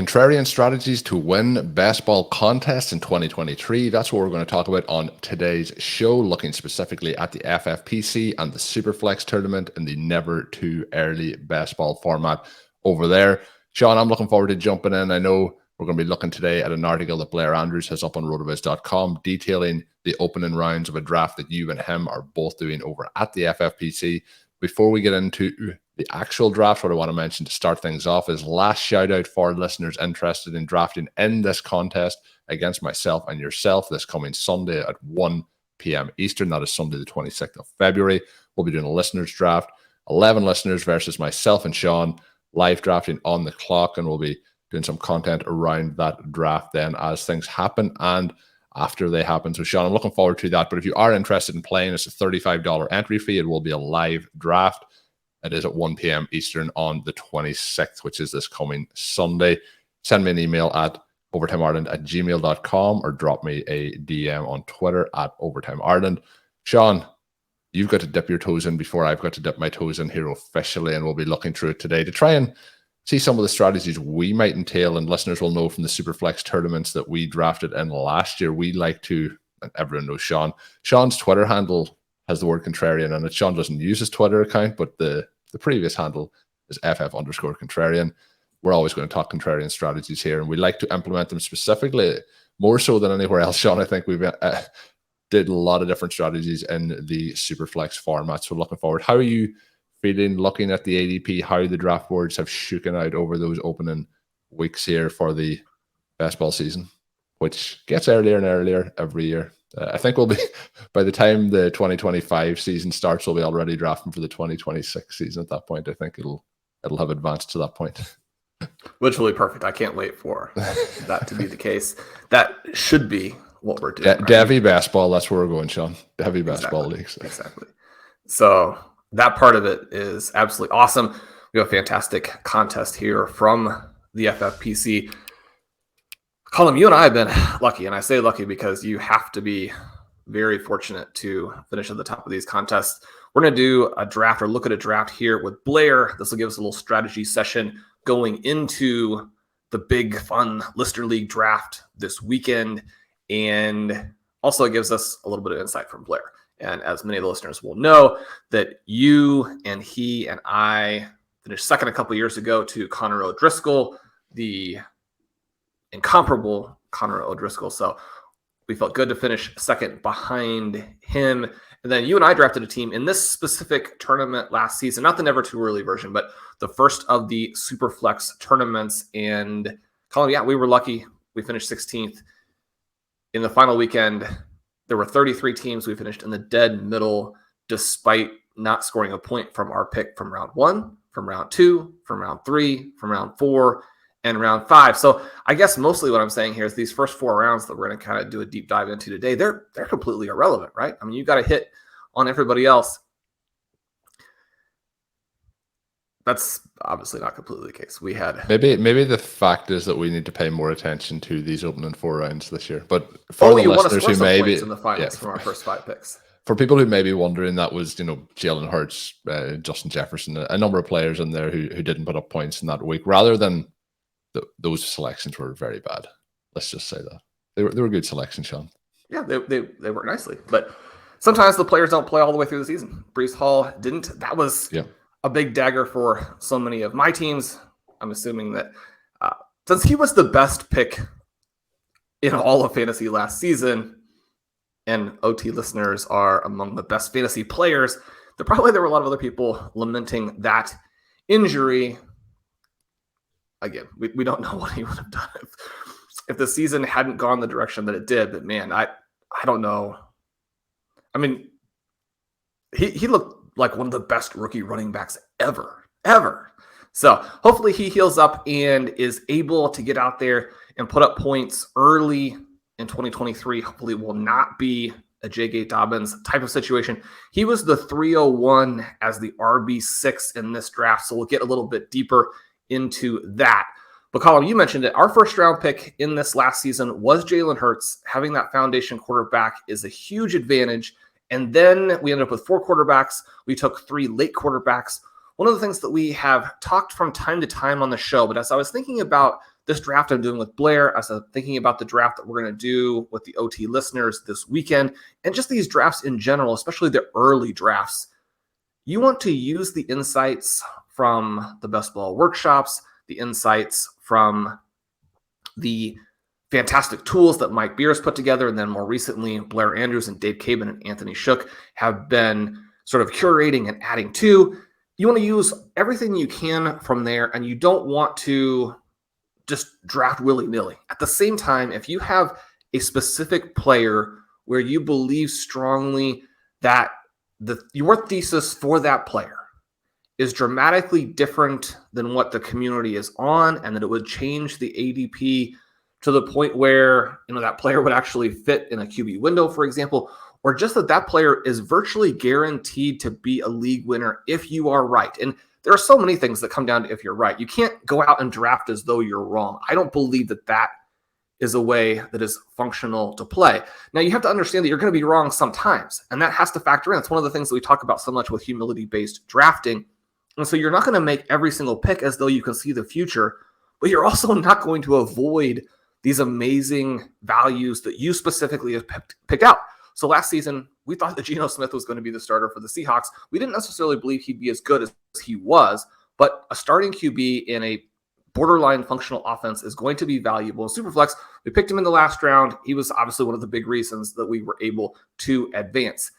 Contrarian strategies to win best ball contests in 2023. That's what we're going to talk about on today's show, looking specifically at the FFPC and the Superflex tournament in the never too early best ball format over there. Shawn, I'm looking forward to jumping in. I know we're going to be looking today at an article that Blair Andrews has up on rotoviz.com detailing the opening rounds of a draft that you and him are both doing over at the FFPC. Before we get into the actual draft, what I want to mention to start things off is last shout out for listeners interested in drafting in this contest against myself and yourself this coming Sunday at 1 p.m. Eastern. That is Sunday, the 26th of February. We'll be doing a listeners draft, 11 listeners versus myself and Shawn, live drafting on the clock, and we'll be doing some content around that draft then as things happen and after they happen. So, Shawn, I'm looking forward to that. But if you are interested in playing, it's a $35 entry fee. It will be a live draft. It is at 1 p.m. Eastern on the 26th, which is this coming Sunday. Send me an email at overtimeireland@gmail.com or drop me a DM on Twitter at overtimeireland. Shawn, you've got to dip your toes in before I've got to dip my toes in here officially, and we'll be looking through it today to try and see some of the strategies we might entail, and listeners will know from the Superflex tournaments that we drafted in last year. We like to, and everyone knows Shawn. Shawn's Twitter handle has the word contrarian in it. Shawn doesn't use his Twitter account, but the previous handle is FF_contrarian. We're always going to talk contrarian strategies here, and we like to implement them specifically, more so than anywhere else. Shawn, I think we've did a lot of different strategies in the Superflex format, so looking forward. How are you feeling looking at the ADP, how the draft boards have shooken out over those opening weeks here for the best ball season, which gets earlier and earlier every year? I think we'll be, by the time the 2025 season starts, we'll be already drafting for the 2026 season at that point. I think it'll have advanced to that point. Which will be perfect. I can't wait for that to be the case. That should be what we're doing. Devy basketball, that's where we're going, Shawn. Heavy basketball leagues. Exactly. So that part of it is absolutely awesome. We have a fantastic contest here from the FFPC. Colm, you and I have been lucky, and I say lucky because you have to be very fortunate to finish at the top of these contests. We're going to do a draft or look at a draft here with Blair. This will give us a little strategy session going into the big fun Lister League draft this weekend, and also it gives us a little bit of insight from Blair. And as many of the listeners will know, that you and he and I finished second a couple years ago to Connor O'Driscoll, the incomparable Connor O'Driscoll. So we felt good to finish second behind him. And then you and I drafted a team in this specific tournament last season, not the never too early version, but the first of the Superflex tournaments. And Colm, yeah, we were lucky. We finished 16th. In the final weekend, there were 33 teams. We finished in the dead middle, despite not scoring a point from our pick from round 1, from round 2, from round 3, from round 4, and round 5. So I guess mostly what I'm saying here is these first 4 rounds that we're going to kind of do a deep dive into today, they're completely irrelevant, right? I mean, you got to hit on everybody else. That's obviously not completely the case. We had maybe the fact is that we need to pay more attention to these opening 4 rounds this year. But for the listeners who maybe in the finals from our first 5 picks, for people who may be wondering, that was Jalen Hurts, Justin Jefferson, a number of players in there who didn't put up points in that week. Rather than those selections were very bad. Let's just say that they were good selections, Shawn. Yeah, they work nicely, but sometimes the players don't play all the way through the season. Breece Hall didn't. That was a big dagger for so many of my teams. I'm assuming that since he was the best pick in all of fantasy last season, and OT listeners are among the best fantasy players, there were a lot of other people lamenting that injury. Again, we don't know what he would have done if the season hadn't gone the direction that it did. But man, I don't know. I mean, he looked like one of the best rookie running backs ever. So hopefully he heals up and is able to get out there and put up points early in 2023. Hopefully it will not be a J. Gate Dobbins type of situation. He was the 301 as the RB6 in this draft, so we'll get a little bit deeper into that. But Colm, you mentioned it. Our first round pick in this last season was Jalen Hurts. Having that foundation quarterback is a huge advantage. And then we ended up with 4 quarterbacks. We took 3 late quarterbacks. One of the things that we have talked from time to time on the show, but as I was thinking about this draft I'm doing with Blair, as I'm thinking about the draft that we're going to do with the OT listeners this weekend, and just these drafts in general, especially the early drafts, you want to use the insights from the Best Ball workshops, the insights from the fantastic tools that Mike Beers put together, and then more recently, Blair Andrews and Dave Cabin and Anthony Shook have been sort of curating and adding to. You want to use everything you can from there, and you don't want to just draft willy-nilly. At the same time, if you have a specific player where you believe strongly that your thesis for that player is dramatically different than what the community is on, and that it would change the ADP to the point where, that player would actually fit in a QB window, for example, or just that player is virtually guaranteed to be a league winner if you are right. And there are so many things that come down to if you're right. You can't go out and draft as though you're wrong. I don't believe that is a way that is functional to play. Now, you have to understand that you're going to be wrong sometimes, and that has to factor in. It's one of the things that we talk about so much with humility-based drafting. And so you're not going to make every single pick as though you can see the future, but you're also not going to avoid these amazing values that you specifically have picked out. So last season, we thought that Geno Smith was going to be the starter for the Seahawks. We didn't necessarily believe he'd be as good as he was, but a starting QB in a borderline functional offense is going to be valuable. In Superflex, we picked him in the last round. He was obviously one of the big reasons that we were able to advance.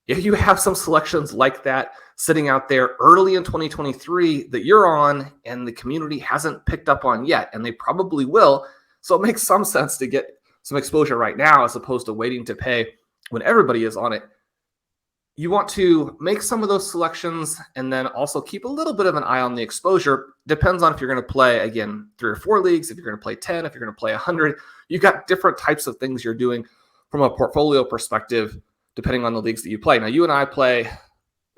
If you have some selections like that sitting out there early in 2023 that you're on and the community hasn't picked up on yet, and they probably will, so it makes some sense to get some exposure right now as opposed to waiting to pay when everybody is on it. You want to make some of those selections and then also keep a little bit of an eye on the exposure. Depends on if you're going to play, again, 3 or 4 leagues, if you're going to play 10, if you're going to play 100. You've got different types of things you're doing from a portfolio perspective, depending on the leagues that you play. Now, you and I play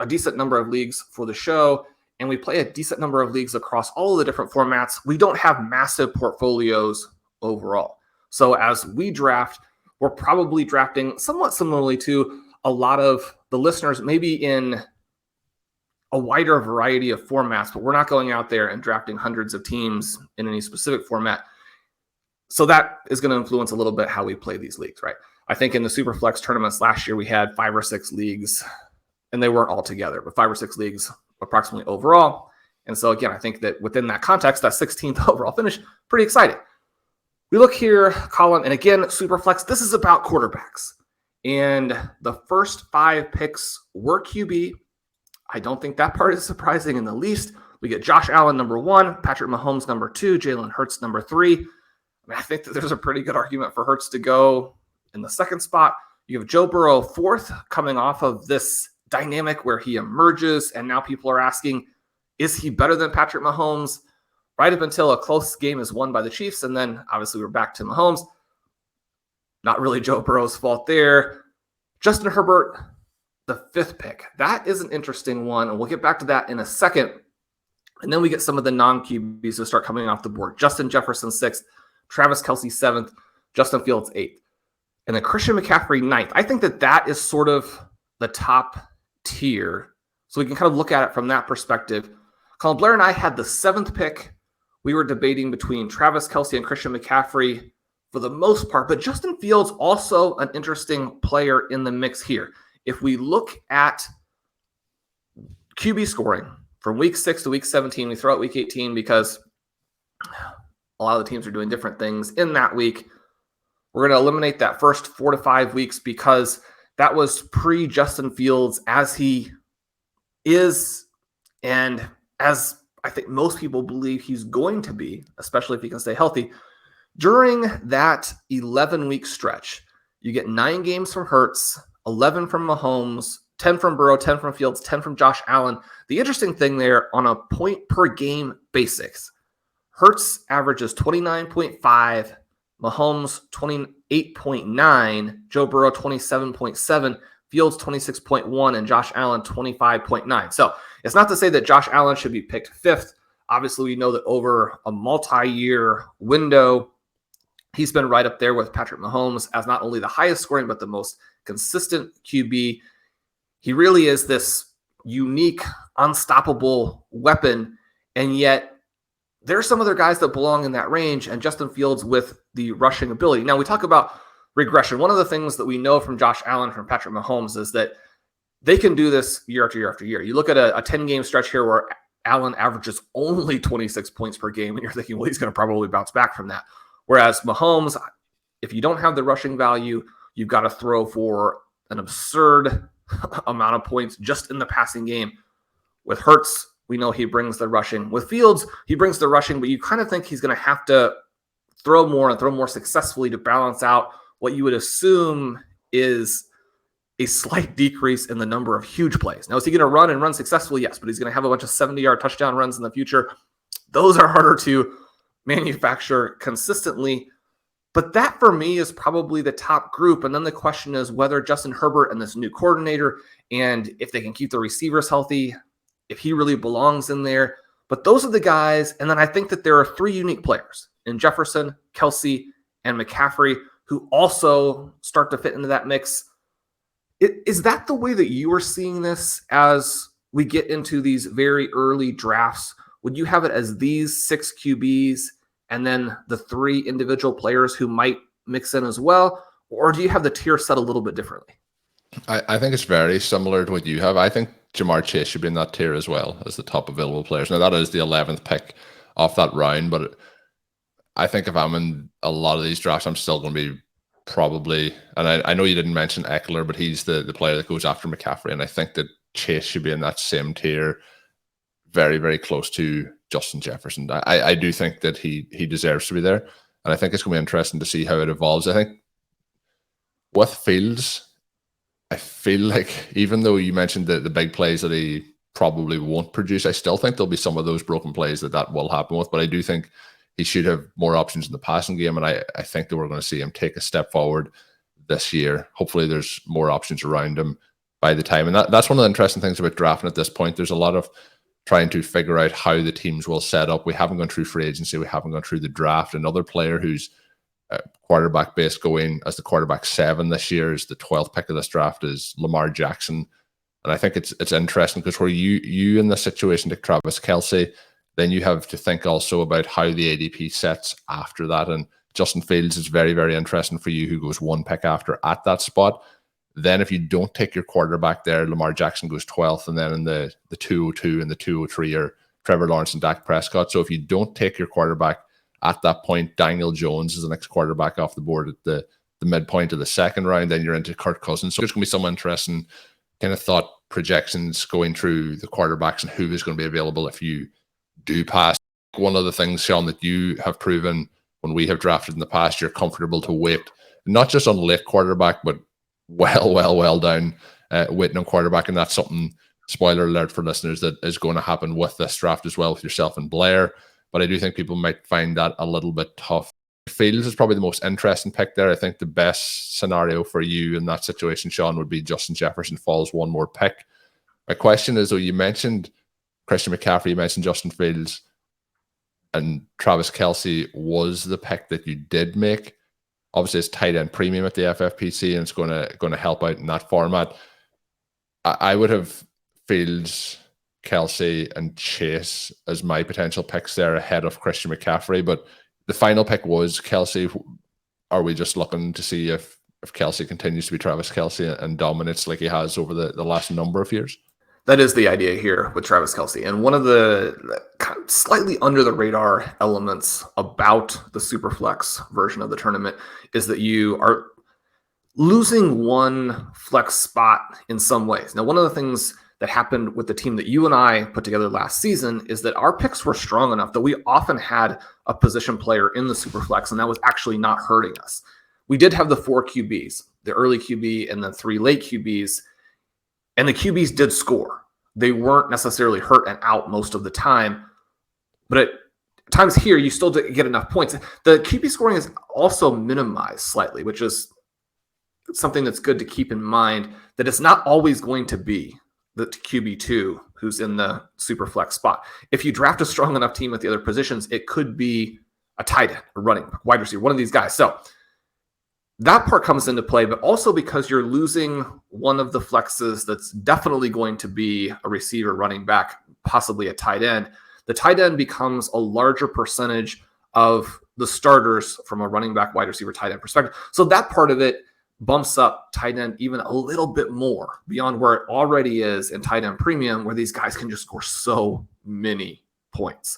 a decent number of leagues for the show, and we play a decent number of leagues across all of the different formats. We don't have massive portfolios overall. So as we draft, we're probably drafting somewhat similarly to a lot of the listeners, maybe in a wider variety of formats, but we're not going out there and drafting hundreds of teams in any specific format. So that is going to influence a little bit how we play these leagues, right? I think in the Superflex tournaments last year, we had 5 or 6 leagues, and they weren't all together, but 5 or 6 leagues approximately overall. And so again, I think that within that context, that 16th overall finish, pretty exciting. We look here, Colm, and again, Superflex, this is about quarterbacks. And the first 5 picks were QB. I don't think that part is surprising in the least. We get Josh Allen, number 1, Patrick Mahomes, number 2, Jalen Hurts, number 3. I think that there's a pretty good argument for Hurts to go in the second spot. You have Joe Burrow 4th, coming off of this dynamic where he emerges, and now people are asking, is he better than Patrick Mahomes? Right up until a close game is won by the Chiefs, and then obviously we're back to Mahomes. Not really Joe Burrow's fault there. Justin Herbert, the 5th pick. That is an interesting one, and we'll get back to that in a second. And then we get some of the non-QBs who start coming off the board. Justin Jefferson 6th, Travis Kelce 7th, Justin Fields 8th. And then Christian McCaffrey 9th. I think that is sort of the top tier. So we can kind of look at it from that perspective. Colm, Blair and I had the 7th pick. We were debating between Travis Kelce and Christian McCaffrey for the most part, but Justin Fields also an interesting player in the mix here. If we look at QB scoring from week 6 to week 17, we throw out week 18 because a lot of the teams are doing different things in that week. We're going to eliminate that first 4 to 5 weeks because that was pre-Justin Fields as he is and as I think most people believe he's going to be, especially if he can stay healthy. During that 11-week stretch, you get 9 games from Hurts, 11 from Mahomes, 10 from Burrow, 10 from Fields, 10 from Josh Allen. The interesting thing there, on a point-per-game basis, Hurts averages 29.5, Mahomes 28.9, Joe Burrow 27.7, Fields 26.1, and Josh Allen 25.9. So it's not to say that Josh Allen should be picked 5th. Obviously, we know that over a multi-year window, he's been right up there with Patrick Mahomes as not only the highest scoring, but the most consistent QB. He really is this unique, unstoppable weapon, and yet There are some other guys that belong in that range, and Justin Fields with the rushing ability. Now, we talk about regression. One of the things that we know from Josh Allen, from Patrick Mahomes, is that they can do this year after year after year. You look at a 10-game stretch here where Allen averages only 26 points per game, and you're thinking, well, he's going to probably bounce back from that. Whereas Mahomes, if you don't have the rushing value, you've got to throw for an absurd amount of points just in the passing game. With Hurts, we know he brings the rushing. With Fields, he brings the rushing, but you kind of think he's going to have to throw more and throw more successfully to balance out what you would assume is a slight decrease in the number of huge plays. Now, is he going to run and run successfully? Yes, but he's going to have a bunch of 70-yard touchdown runs in the future. Those are harder to manufacture consistently. But that, for me, is probably the top group. And then the question is whether Justin Herbert and this new coordinator, and if they can keep the receivers healthy, if he really belongs in there. But those are the guys. And then I think that there are three unique players in Jefferson, Kelce, and McCaffrey who also start to fit into that mix. Is that the way that you are seeing this as we get into these very early drafts? Would you have it as these 6 QBs and then the 3 individual players who might mix in as well? Or do you have the tier set a little bit differently? I think it's very similar to what you have. I think Jamar Chase should be in that tier as well as the top available players. Now, that is the 11th pick off that round, but I think if I'm in a lot of these drafts, I'm still going to be probably, and I know you didn't mention Eckler, but he's the player that goes after McCaffrey, and I think that Chase should be in that same tier, very, very close to Justin Jefferson. I do think that he deserves to be there, and I think it's going to be interesting to see how it evolves. I think with Fields, I feel like even though you mentioned the big plays that he probably won't produce, I still think there'll be some of those broken plays that will happen with. But I do think he should have more options in the passing game, and I think that we're going to see him take a step forward this year. Hopefully there's more options around him by the time. And that's one of the interesting things about drafting at this point. There's a lot of trying to figure out how the teams will set up. We haven't gone through free agency. We haven't gone through the draft. Another player who's quarterback base going as the quarterback 7 this year is the 12th pick of this draft is Lamar Jackson. And I think it's interesting because where you in this situation take Travis Kelce, then you have to think also about how the ADP sets after that. And Justin Fields is very, very interesting for you, who goes 1 pick after at that spot. Then if you don't take your quarterback there, Lamar Jackson goes 12th, and then in the 202 and the 203 are Trevor Lawrence and Dak Prescott. So if you don't take your quarterback at that point, Daniel Jones is the next quarterback off the board at the midpoint of the second round. Then you're into Kirk Cousins. So there's going to be some interesting kind of thought projections going through the quarterbacks and who is going to be available if you do pass. One of the things, Shawn, that you have proven when we have drafted in the past, you're comfortable to wait, not just on late quarterback, but well down waiting on quarterback. And that's something, spoiler alert for listeners, that is going to happen with this draft as well with yourself and Blair. But I do think people might find that a little bit tough. Fields is probably the most interesting pick there. I think the best scenario for you in that situation, Shawn, would be Justin Jefferson falls 1 more pick. My question is, though, you mentioned Christian McCaffrey, you mentioned Justin Fields, and Travis Kelce was the pick that you did make. Obviously, it's tight end premium at the FFPC, and it's going to help out in that format. I would have Fields, Kelce, and Chase as my potential picks there ahead of Christian McCaffrey. But the final pick was Kelce. Are we just looking to see if Kelce continues to be Travis Kelce and dominates like he has over the last number of years? That is the idea here with Travis Kelce. And one of the kind of slightly under the radar elements about the Superflex version of the tournament is that you are losing one flex spot in some ways. Now, one of the things that happened with the team that you and I put together last season is that our picks were strong enough that we often had a position player in the Superflex, and that was actually not hurting us. We did have the 4 QBs, the early QB and then 3 late QBs, and the QBs did score. They weren't necessarily hurt and out most of the time, but at times here, you still get enough points. The QB scoring is also minimized slightly, which is something that's good to keep in mind, that it's not always going to be the QB2 who's in the super flex spot. If you draft a strong enough team at the other positions, it could be a tight end, a running back, wide receiver, one of these guys. So that part comes into play, but also because you're losing one of the flexes that's definitely going to be a receiver, running back, possibly a tight end. the tight end becomes a larger percentage of the starters from a running back, wide receiver, tight end perspective. So that part of it bumps up tight end even a little bit more beyond where it already is in tight end premium, where these guys can just score so many points.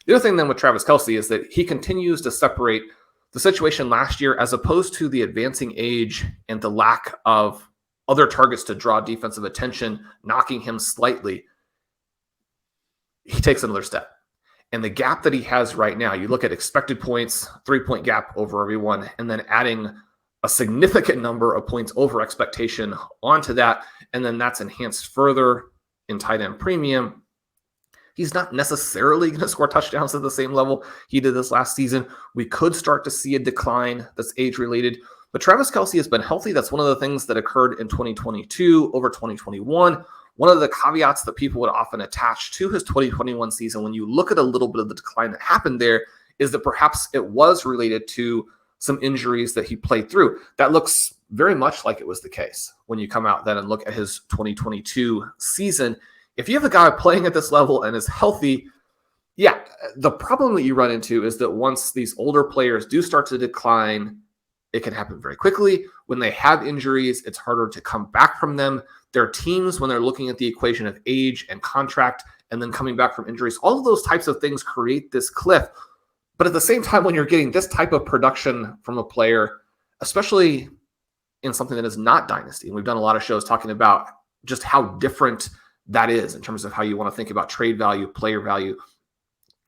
The other thing then with Travis Kelce is that he continues to separate the situation last year, as opposed to the advancing age and the lack of other targets to draw defensive attention, knocking him slightly. He takes another step. And the gap that he has right now, you look at expected points, 3-point gap over everyone, and then adding a significant number of points over expectation onto that, and then that's enhanced further in tight end premium. He's not necessarily going to score touchdowns at the same level he did this last season. We could start to see a decline that's age-related, but Travis Kelce has been healthy. That's one of the things that occurred in 2022 over 2021. One of the caveats that people would often attach to his 2021 season, when you look at a little bit of the decline that happened there, is that perhaps it was related to some injuries that he played through. That looks very much like it was the case when you come out then and look at his 2022 season. If you have a guy playing at this level and is healthy, yeah, the problem that you run into is that once these older players do start to decline, it can happen very quickly. When they have injuries, it's harder to come back from them. Their teams, when they're looking at the equation of age and contract and then coming back from injuries, all of those types of things create this cliff. But at the same time, when you're getting this type of production from a player, especially in something that is not dynasty, and we've done a lot of shows talking about just how different that is in terms of how you want to think about trade value, player value.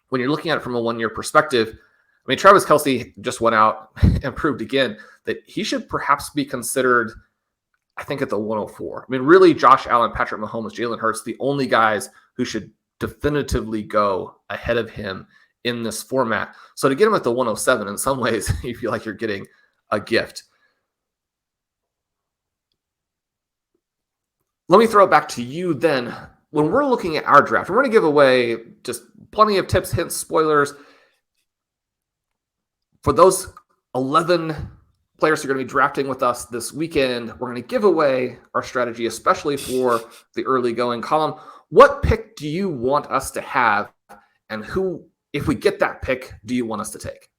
When you're looking at it from a one-year perspective, I mean, Travis Kelce just went out and proved again that he should perhaps be considered, I think, at the 104. I mean, really, Josh Allen, Patrick Mahomes, Jalen Hurts, the only guys who should definitively go ahead of him in this format. So to get him at the 107, in some ways, you feel like you're getting a gift. Let me throw it back to you then. When we're looking at our draft, we're going to give away just plenty of tips, hints, spoilers. For those 11 players who are going to be drafting with us this weekend, we're going to give away our strategy, especially for the early going column. What pick do you want us to have, and who, if we get that pick, do you want us to take?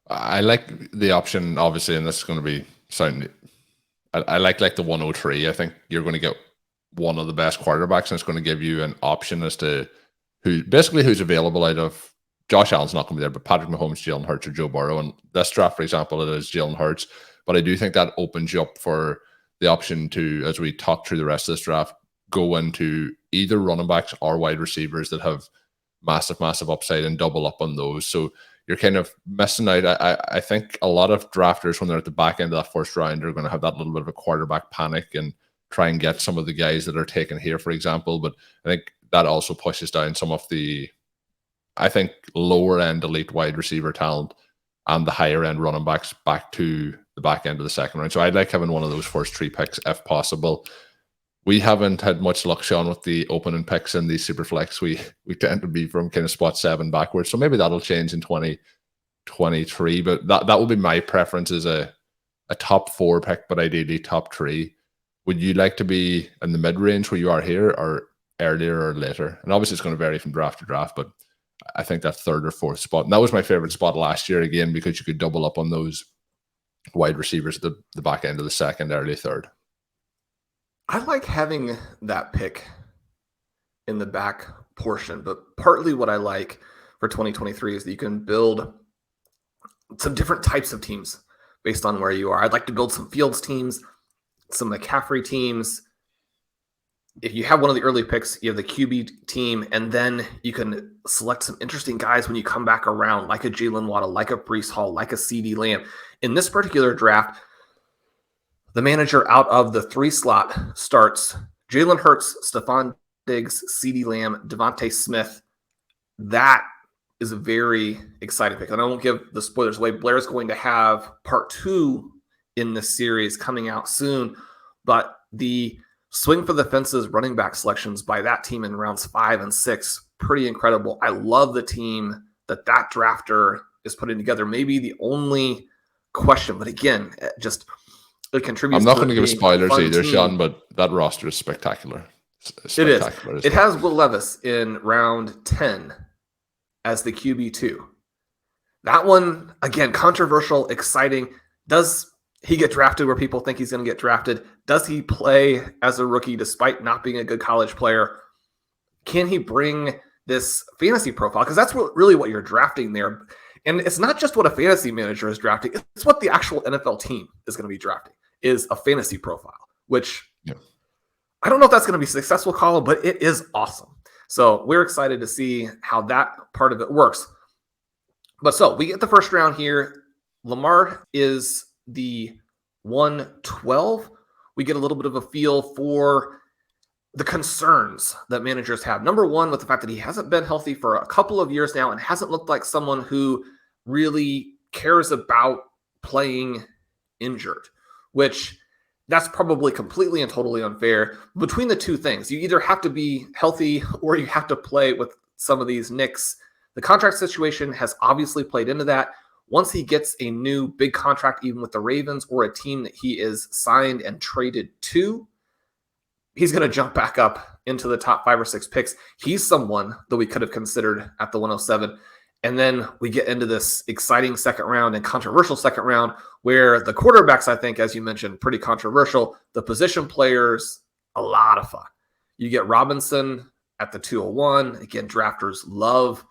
I like the option, obviously, and this is going to be sound. I like the 103. I think you're going to get one of the best quarterbacks, and it's going to give you an option as to who's available out of Josh Allen's not going to be there, but Patrick Mahomes, Jalen Hurts, or Joe Burrow. And this draft, for example, it is Jalen Hurts. But I do think that opens you up for the option to, as we talk through the rest of this draft, go into either running backs or wide receivers that have massive upside and double up on those. So you're kind of missing out. I think a lot of drafters, when they're at the back end of that first round, are going to have that little bit of a quarterback panic and try and get some of the guys that are taken here, for example. But I think that also pushes down some of the, I think, lower end elite wide receiver talent and the higher end running backs back to the back end of the second round. So I'd like having one of those first three picks if possible. We haven't had much luck, Shawn, with the opening picks in the Superflex. We tend to be from kind of spot 7 backwards. So maybe that'll change in 2023. But that will be my preference, as a top 4 pick, but ideally top 3. Would you like to be in the mid-range where you are here, or earlier or later? And obviously it's going to vary from draft to draft, but I think that 3rd or 4th spot. And that was my favorite spot last year, again, because you could double up on those wide receivers at the back end of the 2nd, early 3rd. I like having that pick in the back portion, but partly what I like for 2023 is that you can build some different types of teams based on where you are. I'd like to build some Fields teams, some McCaffrey teams. If you have one of the early picks, you have the QB team, and then you can select some interesting guys when you come back around, like a Jalen Waddle, like a Breece Hall, like a CeeDee Lamb. In this particular draft, the manager out of the 3 slot starts Jalen Hurts, Stephon Diggs, CeeDee Lamb, Davante Smith. That is a very exciting pick. And I won't give the spoilers away. Blair's going to have part 2 in this series coming out soon. But the swing for the fences running back selections by that team in rounds 5 and 6, pretty incredible. I love the team that drafter is putting together. Maybe the only question, but again, just it contributes. I'm not going to give spoilers either, Shawn, but that roster is spectacular. It is. spectacular. It has Will Levis in round 10 as the QB2. That one, again, controversial, exciting. Does he get drafted where people think he's going to get drafted? Does he play as a rookie despite not being a good college player? Can he bring this fantasy profile? Because that's really what you're drafting there. And it's not just what a fantasy manager is drafting. It's what the actual NFL team is going to be drafting, is a fantasy profile, which I don't know if that's going to be successful, Colm, but it is awesome. So we're excited to see how that part of it works. But so we get the first round here. Lamar is the 112. We get a little bit of a feel for the concerns that managers have. Number one, with the fact that he hasn't been healthy for a couple of years now and hasn't looked like someone who really cares about playing injured, which that's probably completely and totally unfair. Between the two things, you either have to be healthy or you have to play with some of these nicks. The contract situation has obviously played into that. Once he gets a new big contract, even with the Ravens or a team that he is signed and traded to, he's going to jump back up into the top 5 or 6 picks. He's someone that we could have considered at the 107. And then we get into this exciting second round and controversial second round where the quarterbacks, I think, as you mentioned, pretty controversial. The position players, a lot of fun. You get Robinson at the 201. Again, drafters love.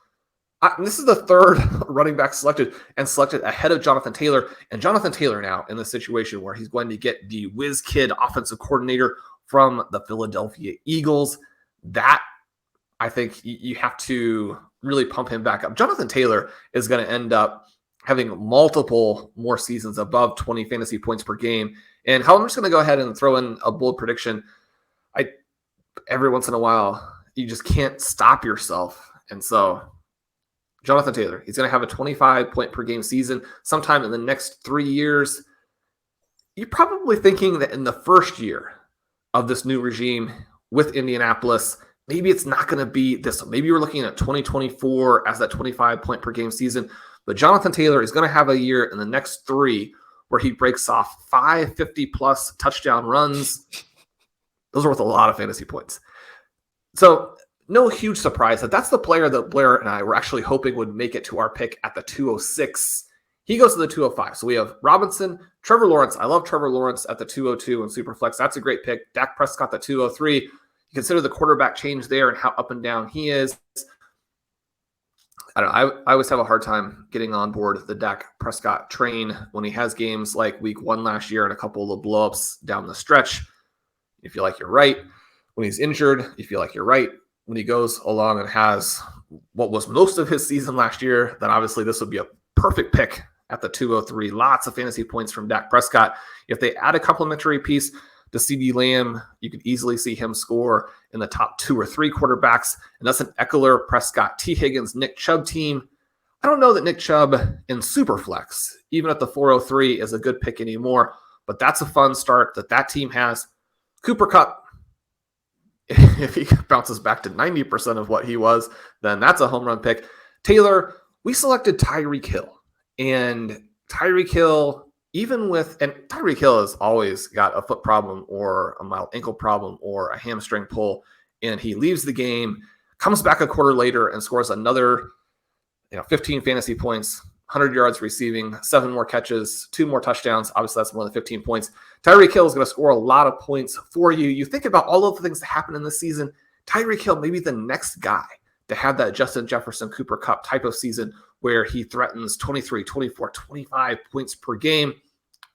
This is the third running back selected ahead of Jonathan Taylor. And Jonathan Taylor now in the situation where he's going to get the whiz kid offensive coordinator from the Philadelphia Eagles. That, I think, you have to really pump him back up. Jonathan Taylor is going to end up having multiple more seasons above 20 fantasy points per game. And I'm just going to go ahead and throw in a bold prediction. Every once in a while, you just can't stop yourself. And so Jonathan Taylor, he's going to have a 25-point per game season sometime in the next 3 years. You're probably thinking that in the first year of this new regime with Indianapolis, maybe it's not going to be this. Maybe you're looking at 2024 as that 25-point per game season. But Jonathan Taylor is going to have a year in the next 3 where he breaks off 5 50-plus touchdown runs. Those are worth a lot of fantasy points. So no huge surprise that that's the player that Blair and I were actually hoping would make it to our pick at the 206. He goes to the 205. So we have Robinson, Trevor Lawrence. I love Trevor Lawrence at the 202 in Superflex. That's a great pick. Dak Prescott, the 203. You consider the quarterback change there and how up and down he is. I don't know. I always have a hard time getting on board the Dak Prescott train when he has games like week 1 last year and a couple of blowups down the stretch. You feel like you're right. When he's injured, you feel like you're right. When he goes along and has what was most of his season last year, then obviously this would be a perfect pick at the 203. Lots of fantasy points from Dak Prescott. If they add a complimentary piece to CeeDee Lamb, you could easily see him score in the top 2 or 3 quarterbacks. And that's an Eckler, Prescott, T. Higgins, Nick Chubb team. I don't know that Nick Chubb in Superflex, even at the 403, is a good pick anymore. But that's a fun start that team has. Cooper Kupp, if he bounces back to 90% of what he was, then that's a home run pick. Taylor, we selected Tyreek Hill. And Tyreek Hill, Tyreek Hill has always got a foot problem or a mild ankle problem or a hamstring pull, and he leaves the game, comes back a quarter later and scores another 15 fantasy points, 100 yards receiving, 7 more catches, 2 more touchdowns. Obviously, that's more than 15 points. Tyreek Hill is going to score a lot of points for you. You think about all of the things that happen in this season, Tyreek Hill may be the next guy to have that Justin Jefferson, Cooper Kupp type of season where he threatens 23, 24, 25 points per game.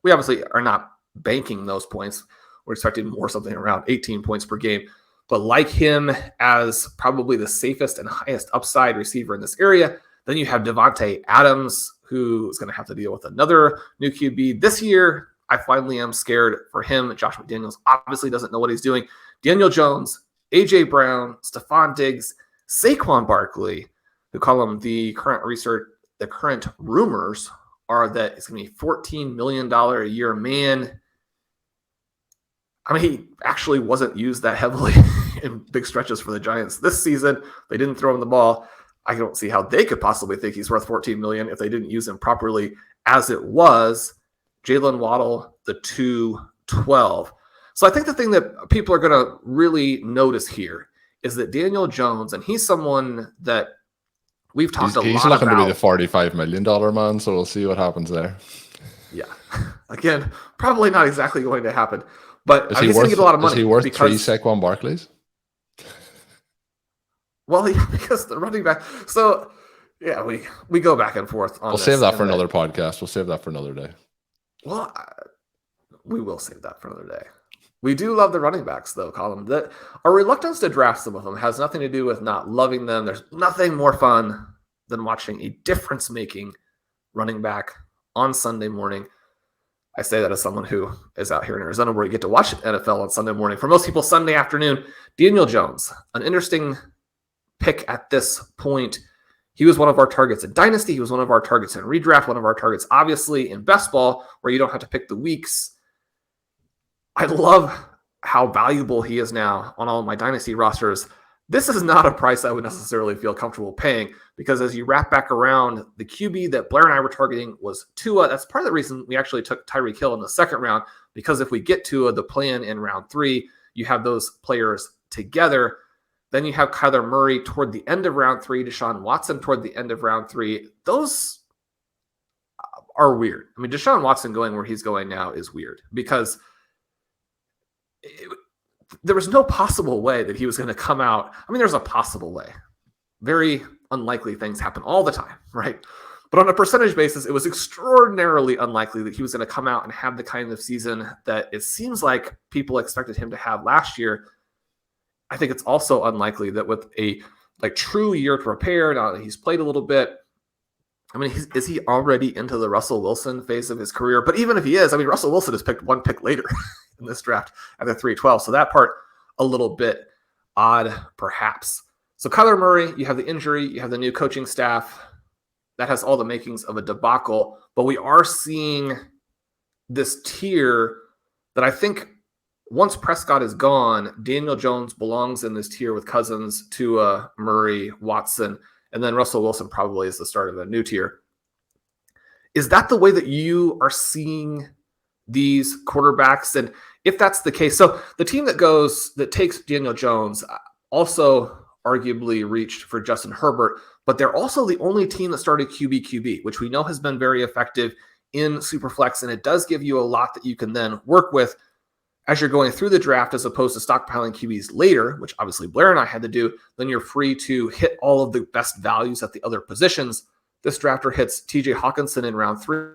We obviously are not banking those points. We're expecting more, something around 18 points per game. But like him as probably the safest and highest upside receiver in this area, then you have Davante Adams, who is going to have to deal with another new QB this year. I finally am scared for him. Josh McDaniels obviously doesn't know what he's doing. Daniel Jones, A.J. Brown, Stephon Diggs, Saquon Barkley, who call him the current rumors are that it's going to be $14 million a year man. I mean, he actually wasn't used that heavily in big stretches for the Giants this season. They didn't throw him the ball. I don't see how they could possibly think he's worth $14 million if they didn't use him properly as it was. Jalen Waddle, the 212. So I think the thing that people are going to really notice here is that Daniel Jones, and he's someone that we've talked a lot about. He's looking to be the $45 million man, so we'll see what happens there. Yeah. Again, probably not exactly going to happen. But he's going to get a lot of money. Is he worth 3 Saquon Barkleys? Well, because the running back. So, yeah, we go back and forth on We'll save that for another podcast. We'll save that for another day. Well, we will save that for another day. We do love the running backs, though, Colm. That our reluctance to draft some of them has nothing to do with not loving them. There's nothing more fun than watching a difference-making running back on Sunday morning. I say that as someone who is out here in Arizona where you get to watch NFL on Sunday morning. For most people, Sunday afternoon. Daniel Jones, an interesting pick at this point. He was one of our targets in Dynasty. He was one of our targets in Redraft, one of our targets, obviously, in Best Ball, where you don't have to pick the weeks. I love how valuable he is now on all of my Dynasty rosters. This is not a price I would necessarily feel comfortable paying because as you wrap back around, the QB that Blair and I were targeting was Tua. That's part of the reason we actually took Tyreek Hill in the second round, because if we get Tua, the plan in round 3, you have those players together. Then you have Kyler Murray toward the end of round 3, Deshaun Watson toward the end of round 3. Those are weird. I mean, Deshaun Watson going where he's going now is weird because there was no possible way that he was going to come out. I mean, there's a possible way. Very unlikely things happen all the time, right? But on a percentage basis, it was extraordinarily unlikely that he was going to come out and have the kind of season that it seems like people expected him to have last year. I think it's also unlikely that with a true year to prepare, now that he's played a little bit, I mean, is he already into the Russell Wilson phase of his career? But even if he is, I mean, Russell Wilson has picked one pick later in this draft at the 312. So that part a little bit odd, perhaps. So Kyler Murray, you have the injury, you have the new coaching staff. That has all the makings of a debacle. But we are seeing this tier that I think once Prescott is gone, Daniel Jones belongs in this tier with Cousins, Tua, Murray, Watson, and then Russell Wilson probably is the start of a new tier. Is that the way that you are seeing these quarterbacks? And if that's the case, so the team that takes Daniel Jones also arguably reached for Justin Herbert, but they're also the only team that started QB, which we know has been very effective in Superflex, and it does give you a lot that you can then work with as you're going through the draft, as opposed to stockpiling QBs later, which obviously Blair and I had to do. Then you're free to hit all of the best values at the other positions. This drafter hits TJ Hawkinson in round 3.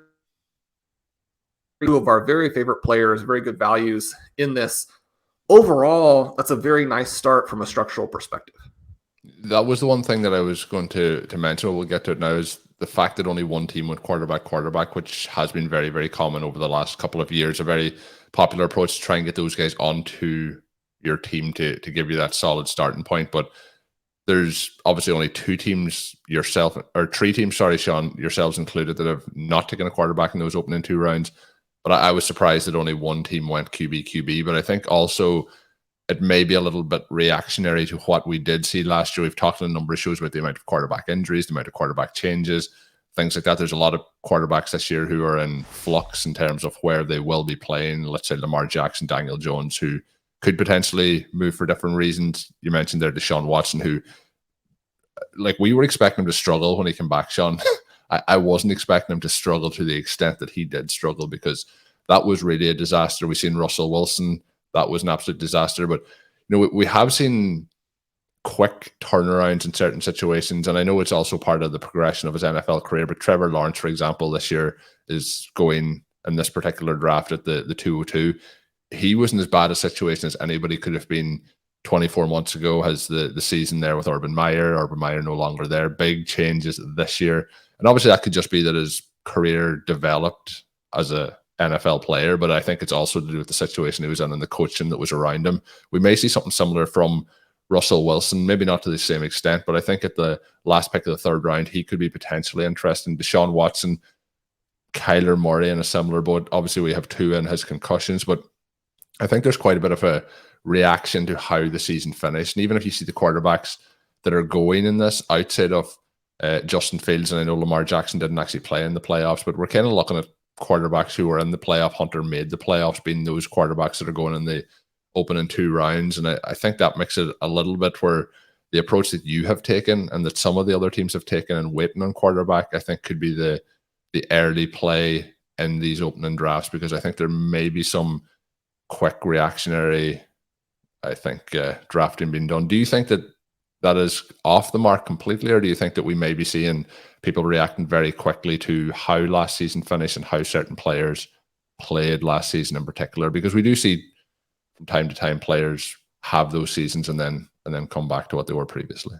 2 of our very favorite players, very good values in this. Overall, that's a very nice start from a structural perspective. That was the one thing that I was going to mention. We'll get to it now, is the fact that only one team went quarterback, which has been very, very common over the last couple of years. A very popular approach to try and get those guys onto your team to give you that solid starting point. But there's obviously only 2 teams, or 3 teams, sorry, Shawn, yourselves included, that have not taken a quarterback in those opening 2 rounds. But I was surprised that only one team went QB. But I think also it may be a little bit reactionary to what we did see last year. We've talked in a number of shows about the amount of quarterback injuries, the amount of quarterback changes, things like that. There's a lot of quarterbacks this year who are in flux in terms of where they will be playing. Let's say Lamar Jackson, Daniel Jones, who could potentially move for different reasons. You mentioned there Deshaun Watson, who, we were expecting him to struggle when he came back, Shawn. I wasn't expecting him to struggle to the extent that he did struggle, because that was really a disaster. We've seen Russell Wilson. That was an absolute disaster. But we have seen quick turnarounds in certain situations, and I know it's also part of the progression of his NFL career. But Trevor Lawrence, for example, this year is going in this particular draft at the 202. He was in as bad a situation as anybody could have been 24 months ago. Has the season there with Urban Meyer no longer there. Big changes this year. And obviously that could just be that his career developed as a NFL player, but I think it's also to do with the situation he was in and the coaching that was around him. We may see something similar from Russell Wilson, maybe not to the same extent, but I think at the last pick of the 3rd round, he could be potentially interesting. Deshaun Watson, Kyler Murray in a similar boat. Obviously we have Tua and his concussions, but I think there's quite a bit of a reaction to how the season finished. And even if you see the quarterbacks that are going in this outside of Justin Fields, and I know Lamar Jackson didn't actually play in the playoffs, but we're kind of looking at quarterbacks who were in the playoff hunt or made the playoffs being those quarterbacks that are going in the opening 2 rounds. And I think that makes it a little bit where the approach that you have taken and that some of the other teams have taken and waiting on quarterback, I think could be the early play in these opening drafts, because I think there may be some quick reactionary, I think, drafting being done. Do you think that is off the mark completely, or do you think that we may be seeing people reacting very quickly to how last season finished and how certain players played last season in particular? Because we do see from time to time players have those seasons and then come back to what they were previously.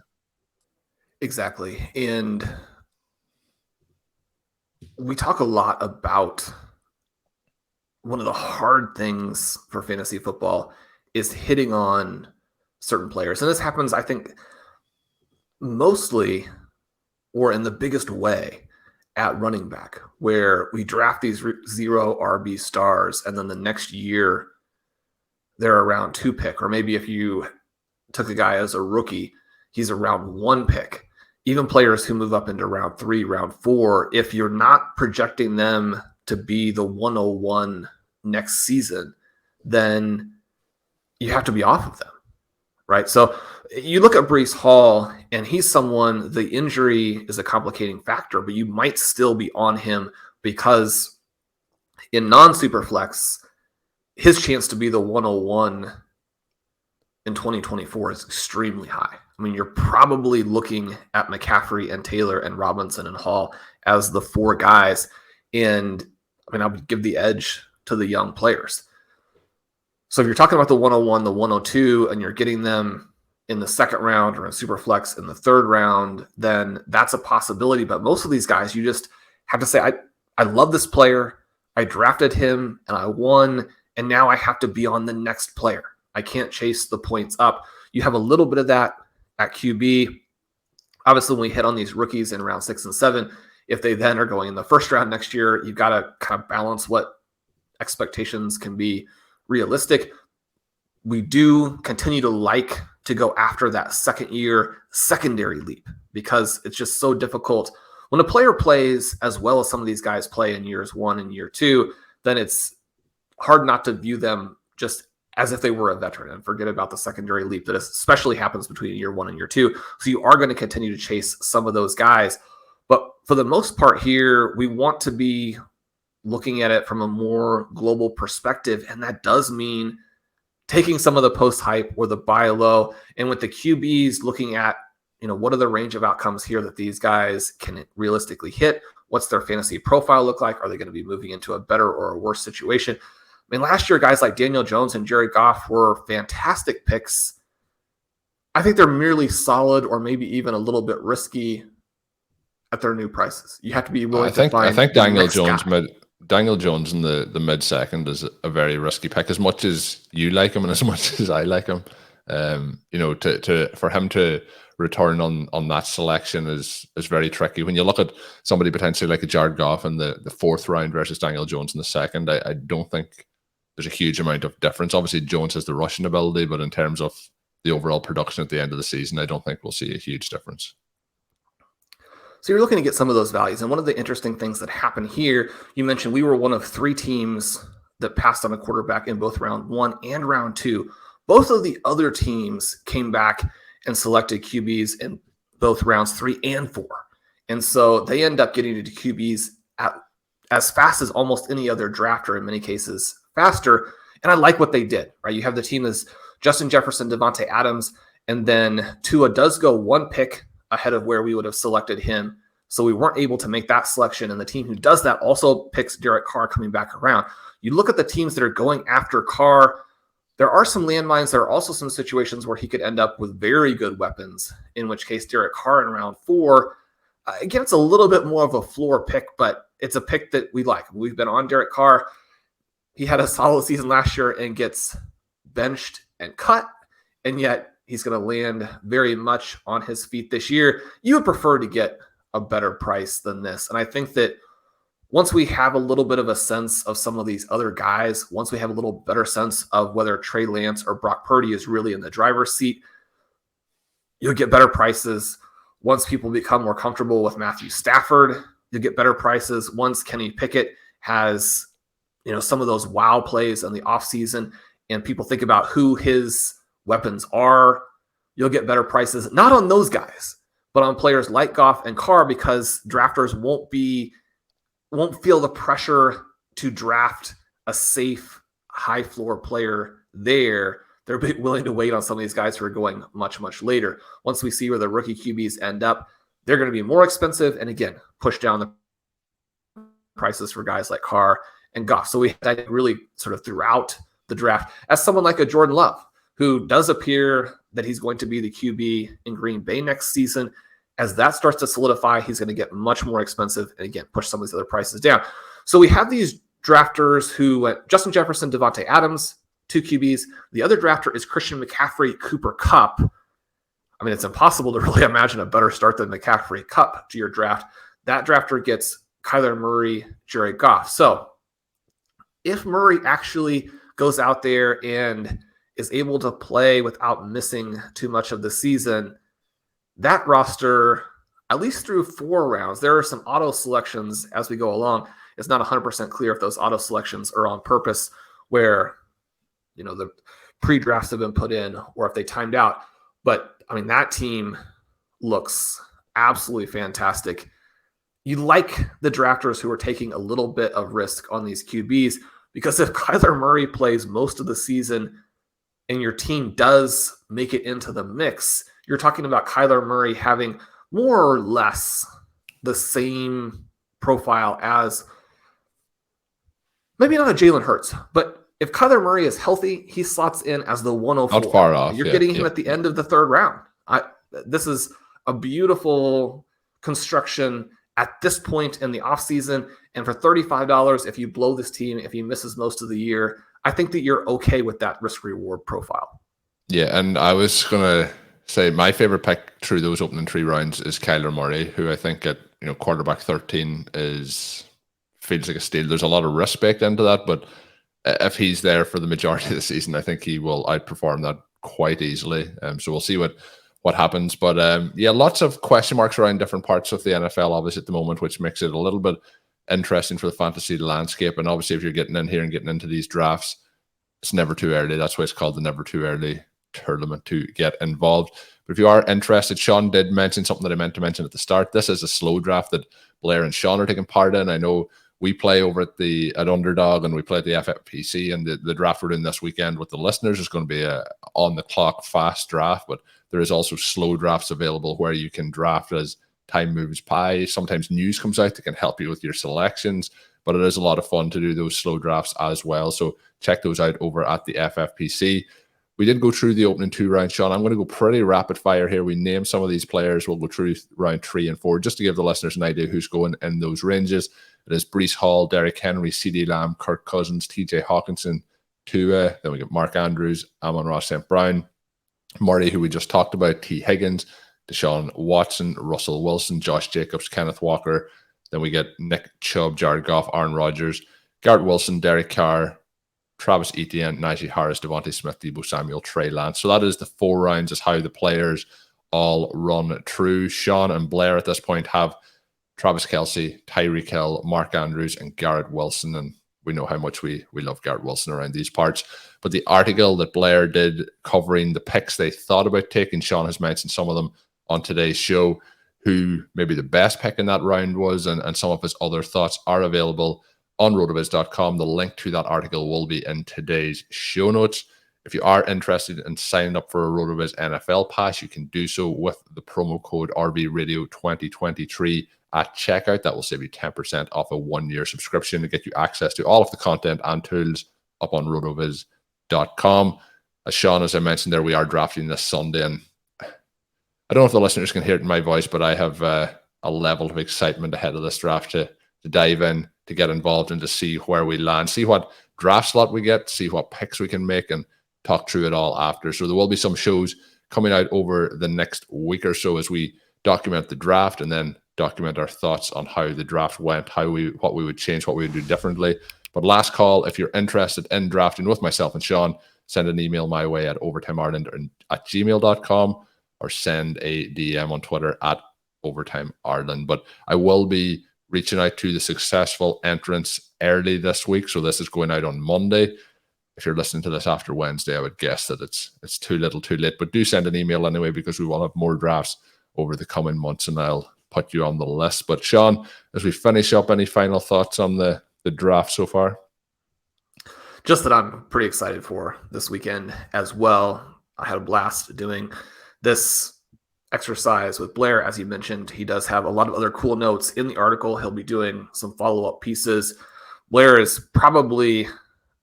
Exactly. And we talk a lot about one of the hard things for fantasy football is hitting on certain players. And this happens, I think, mostly or in the biggest way at running back, where we draft these 0 RB stars and then the next year they're a round 2 pick. Or maybe if you took a guy as a rookie, he's a round 1 pick. Even players who move up into round 3, round 4, if you're not projecting them to be the 101 next season, then you have to be off of them, right? So you look at Breece Hall, and he's someone, the injury is a complicating factor, but you might still be on him because in non-Superflex, his chance to be the 101 in 2024 is extremely high. I mean, you're probably looking at McCaffrey and Taylor and Robinson and Hall as the 4 guys. And I mean, I would give the edge to the young players. So if you're talking about the 101, the 102, and you're getting them in the 2nd round or in Superflex in the 3rd round, then that's a possibility. But most of these guys, you just have to say, I love this player. I drafted him and I won. And now I have to be on the next player. I can't chase the points up. You have a little bit of that at QB. Obviously, when we hit on these rookies in round 6 and 7, if they then are going in the 1st round next year, you've got to kind of balance what expectations can be realistic. We do continue to like to go after that 2nd year secondary leap because it's just so difficult. When a player plays as well as some of these guys play in years 1 and year 2, then it's hard not to view them just as if they were a veteran and forget about the secondary leap that especially happens between year 1 and year 2. So you are going to continue to chase some of those guys. But for the most part here, we want to be looking at it from a more global perspective. And that does mean taking some of the post hype or the buy low. And with the QBs looking at, what are the range of outcomes here that these guys can realistically hit? What's their fantasy profile look like? Are they going to be moving into a better or a worse situation? I mean, last year, guys like Daniel Jones and Jared Goff were fantastic picks. I think they're merely solid or maybe even a little bit risky at their new prices. You have to be willing to find. I think Daniel Jones in the mid-second is a very risky pick. As much as you like him and as much as I like him, for him to return on that selection is very tricky. When you look at somebody potentially like a Jared Goff in the 4th round versus Daniel Jones in the 2nd, I don't think there's a huge amount of difference. Obviously, Jones has the rushing ability, but in terms of the overall production at the end of the season, I don't think we'll see a huge difference. So you're looking to get some of those values. And one of the interesting things that happened here, you mentioned we were one of 3 teams that passed on a quarterback in both round 1 and round 2. Both of the other teams came back and selected QBs in both rounds 3 and 4. And so they end up getting to QBs at as fast as almost any other drafter, in many cases faster. And I like what they did, right? You have the team as Justin Jefferson, Davante Adams, and then Tua does go 1 pick ahead of where we would have selected him. So we weren't able to make that selection. And the team who does that also picks Derek Carr coming back around. You look at the teams that are going after Carr, there are some landmines. There are also some situations where he could end up with very good weapons, in which case Derek Carr in round 4, again, it's a little bit more of a floor pick, but it's a pick that we like. We've been on Derek Carr. He had a solid season last year and gets benched and cut, and yet he's going to land very much on his feet this year. You would prefer to get a better price than this. And I think that once we have a little bit of a sense of some of these other guys, once we have a little better sense of whether Trey Lance or Brock Purdy is really in the driver's seat, you'll get better prices. Once people become more comfortable with Matthew Stafford, you'll get better prices. Once Kenny Pickett has, some of those wow plays in the offseason, and people think about who his weapons are, you'll get better prices, not on those guys, but on players like Goff and Carr, because drafters won't feel the pressure to draft a safe, high floor player there. They're willing to wait on some of these guys who are going much, much later. Once we see where the rookie QBs end up, they're going to be more expensive, and again, push down the prices for guys like Carr and Goff. So we had that really sort of throughout the draft. As someone like a Jordan Love, who does appear that he's going to be the QB in Green Bay next season, as that starts to solidify, he's going to get much more expensive and again, push some of these other prices down. So we have these drafters who went Justin Jefferson, Davante Adams, 2 QBs. The other drafter is Christian McCaffrey, Cooper Kupp. I mean, it's impossible to really imagine a better start than McCaffrey Kupp to your draft. That drafter gets Kyler Murray, Jared Goff. So if Murray actually goes out there and is able to play without missing too much of the season, that roster, at least through 4 rounds, there are some auto selections as we go along. It's not 100% clear if those auto selections are on purpose, where, the pre-drafts have been put in or if they timed out. But I mean, that team looks absolutely fantastic. You like the drafters who are taking a little bit of risk on these QBs, because if Kyler Murray plays most of the season and your team does make it into the mix, you're talking about Kyler Murray having more or less the same profile as, maybe not a Jalen Hurts, but if Kyler Murray is healthy, he slots in as the 104. Not far off. You're getting him at the end of the 3rd round. This is a beautiful construction at this point in the offseason. And for $35, if you blow this team, if he misses most of the year, I think that you're okay with that risk-reward profile. Yeah, and I was going to say my favorite pick through those opening 3 rounds is Kyler Murray, who I think at quarterback 13 feels like a steal. There's a lot of risk baked into that, but if he's there for the majority of the season, I think he will outperform that quite easily. So we'll see what happens. But lots of question marks around different parts of the NFL, obviously, at the moment, which makes it a little bit interesting for the fantasy landscape. And obviously, if you're getting in here and getting into these drafts, it's never too early. That's why it's called the Never Too Early Tournament, to get involved. But if you are interested, Shawn did mention something that I meant to mention at the start. This is a slow draft that Blair and Shawn are taking part in. I know we play over at Underdog, and we play at the FFPC, and the draft we're doing this weekend with the listeners is going to be a on-the-clock fast draft, but there is also slow drafts available where you can draft as time moves by. Sometimes news comes out that can help you with your selections, but it is a lot of fun to do those slow drafts as well. So check those out over at the FFPC. We did go through the opening 2 rounds, Shawn. I'm going to go pretty rapid fire here. We named some of these players. We'll go through round 3 and 4 just to give the listeners an idea who's going in those ranges. It is Breece Hall, Derrick Henry, CeeDee Lamb, Kirk Cousins, TJ Hawkinson, Tua. Then we get Mark Andrews, Amon-Ra St. Brown, Murray, who we just talked about, T. Higgins, Deshaun Watson, Russell Wilson, Josh Jacobs, Kenneth Walker. Then we get Nick Chubb, Jared Goff, Aaron Rodgers, Garrett Wilson, Derek Carr, Travis Etienne, Najee Harris, Devontae Smith, Deebo Samuel, Trey Lance. So that is the 4 rounds, is how the players all run through. Shawn and Blair at this point have Travis Kelce, Tyreek Hill, Mark Andrews, and Garrett Wilson. And we know how much we love Garrett Wilson around these parts. But the article that Blair did covering the picks they thought about taking, Shawn has mentioned some of them on today's show, who maybe the best pick in that round was, and some of his other thoughts are available on rotoviz.com. The link to that article will be in today's show notes. If you are interested in signing up for a RotoViz NFL Pass, you can do so with the promo code RVRadio2023 at checkout. That will save you 10% off a 1-year subscription to get you access to all of the content and tools up on rotoviz.com. As Shawn, as I mentioned there, we are drafting this Sunday, and I don't know if the listeners can hear it in my voice, but I have a level of excitement ahead of this draft to dive in, to get involved, and to see where we land, see what draft slot we get, see what picks we can make, and talk through it all after. So there will be some shows coming out over the next week or so as we document the draft and then document our thoughts on how the draft went, what we would change, what we would do differently. But last call, if you're interested in drafting with myself and Shawn, send an email my way at overtimeireland@gmail.com or send a DM on Twitter at overtimeireland. But I will be reaching out to the successful entrants early this week. So this is going out on Monday. If you're listening to this after Wednesday, I would guess that it's too little too late. But do send an email anyway, because we will have more drafts over the coming months, and I'll put you on the list. But Shawn, as we finish up, any final thoughts on the draft so far? Just that I'm pretty excited for this weekend as well. I had a blast doing this exercise with Blair. As you mentioned, he does have a lot of other cool notes in the article. He'll be doing some follow-up pieces. Blair is probably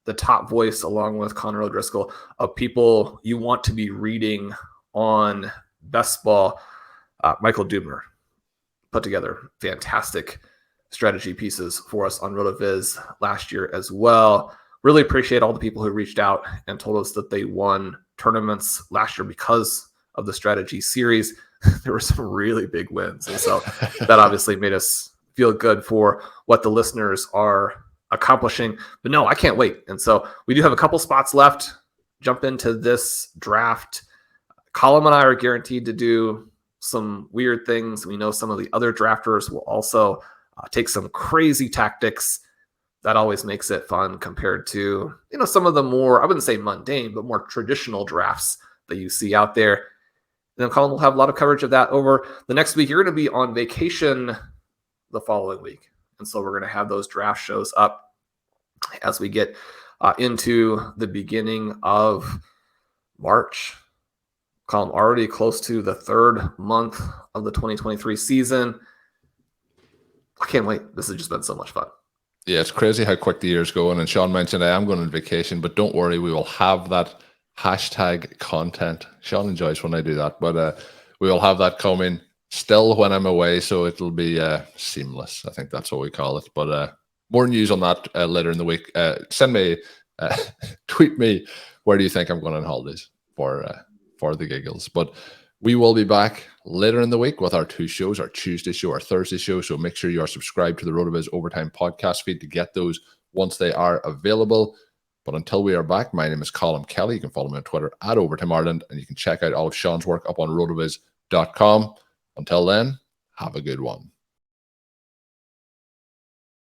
the top voice, along with Connor O'Driscoll, of people you want to be reading on Best Ball. Michael Dubner put together fantastic strategy pieces for us on RotoViz last year as well. Really appreciate all the people who reached out and told us that they won tournaments last year because of the strategy series. There were some really big wins. And so that obviously made us feel good for what the listeners are accomplishing. But no, I can't wait. And so we do have a couple spots left. Jump into this draft. Colm and I are guaranteed to do some weird things. We know some of the other drafters will also take some crazy tactics. That always makes it fun compared to, some of the more, I wouldn't say mundane, but more traditional drafts that you see out there. And then Colm will have a lot of coverage of that over the next week. You're going to be on vacation the following week. And so we're going to have those draft shows up as we get into the beginning of March. Colm, already close to the third month of the 2023 season. I can't wait. This has just been so much fun. Yeah, it's crazy how quick the year's going. And Shawn mentioned I am going on vacation, but don't worry, we will have that hashtag content. Shawn enjoys when I do that, but we will have that coming still when I'm away, so it'll be seamless. I think that's what we call it. But more news on that later in the week. Send me, tweet me, where do you think I'm going on holidays for the giggles. But we will be back later in the week with our two shows, our Tuesday show, our Thursday show. So make sure you are subscribed to the RotoViz Overtime podcast feed to get those once they are available. But until we are back, my name is Colm Kelly. You can follow me on Twitter at Overtime Ireland, and you can check out all of Shawn's work up on rotoviz.com. Until then, have a good one.